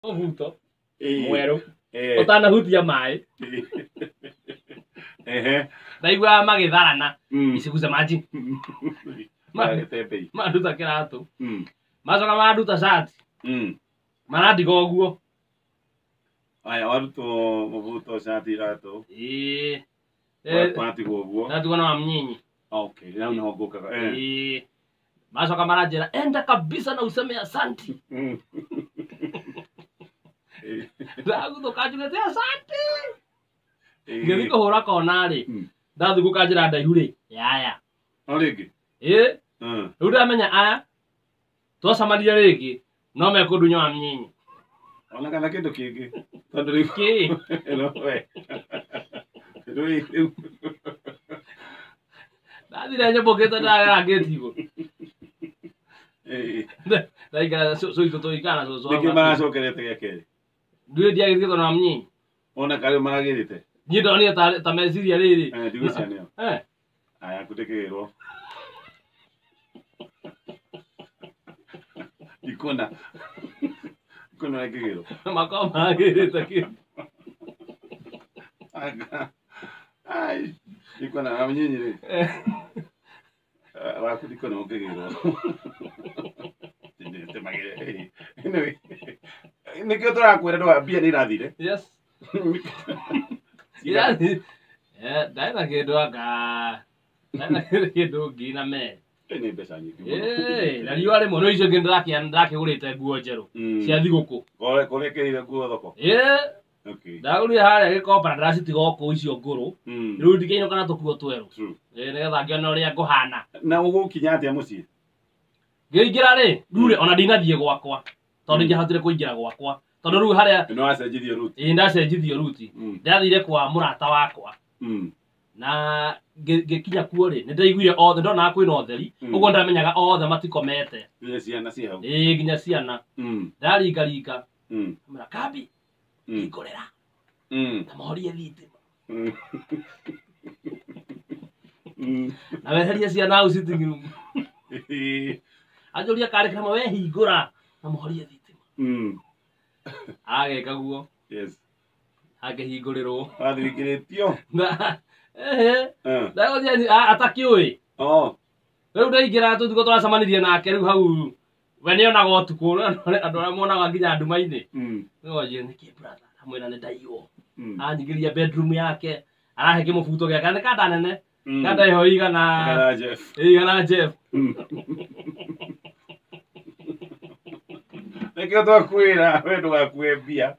Ovuto. Mweru. Utanahutia mai. Ndaigua magitharana. Iciguce maji. Maduta kiratu. Macoka maduta shati. Marandiga ũguo. Aya warutwo mũbuto shati iratu. Watigwo ũguo. Ndatigwo na mnyinyi. Okay, leo ni hogoka. Macoka maranjira enda kabisa na useme asante. Ndaguthuka njugĩte asante. Ngĩthiĩ kũhũra kona rĩ. Ndathuguka njĩra ndaihu rĩ. Yaya. O rĩngĩ. Rĩu ndamenya aya. Twacamanirie rĩngĩ. No mekũndunya wa mnyinyi. Ona kana kĩndũ kĩngĩ. Tondũ rĩu. Kĩ? We. Rĩu. Ndathire nyambũkĩte ndarangĩti igũrũ. Ndaikara cũitũ tũikara cũcũ. Nĩkĩ maracokerete gĩa kerĩ? Nduĩ ndiagĩrĩte tondũ wa mnyinyi. Ona karĩ maragĩrĩte. Niĩ ndonire ta meciria rĩrĩ. Ndigũcia nĩyo. Aya kũndĩkĩrwo. Ikona. Ikona kĩgĩrwo. Makao maragĩrĩte kĩ. Ai. Ikona na mnyinyi rĩ. Wakudiko na ũkĩgĩrwo. Temagĩre. Nĩkĩo tũrakwĩra ndwa mbia nĩ irathire. Yes. Irathi. Ndaina kĩndũ anga. Ndaina kĩndũ ngiri na me. Nĩ mbeca nyingĩ. Na riũa rĩmwe no icio ngĩ ndakĩgũrĩte nguo njerũ cia thigũkũ. Kũrekereire nguo thoko. Okay. Ndagũrire harĩa gĩkomba na ndĩracitiga kũu icio ngũrũ. Rĩu ndikĩinũka na tũkuo twerũ. Nĩgetha ngĩona ũrĩa ngũhana. Na ũgũkinya atĩa mũciĩ? Ngĩingĩra rĩ, rĩu ona ndinathiĩ gwakwa. Tondũ ingĩahotire kũingĩra gwakwa. Tondũ rĩu harĩa no acenjithio ruti. Ndacenjithio ruti. Ndathire kwa mũrata wakwa. Na ngĩkinya kuo rĩ, nĩndaiguire othe ndona kwĩna ũtheri. Ũguo ndamenyaga othe matikomete. Nginya ciana ci hau. Nginya ciana. Ndaringaringa. Mara kambi. Ngorera. Na mahorie thitima. Na weherie ciana hau sitting room. Anjũria karĩ kama we hingũra na mahorie thitima. Ageka guo. Yes. Akĩhingũrĩrwo. Athirikĩrĩtio. Ndagũthiĩ atakĩũĩ. Rĩu ndaingĩra tũthiĩ tũracemanirie nake rĩu hau. We nĩonaga ũtukũ andũ arĩa monaga nginya nduma-inĩ. Nĩwonjire nĩkĩ brother amwĩra nĩ ndaiywo. Anyingĩria bedroom yake. Arahe kĩmũbuto gĩake nĩ kanda nene. Kanda ĩho igana Jeff. Igana Jeff. Nĩkĩo twakwĩra we ndũgakue mbia.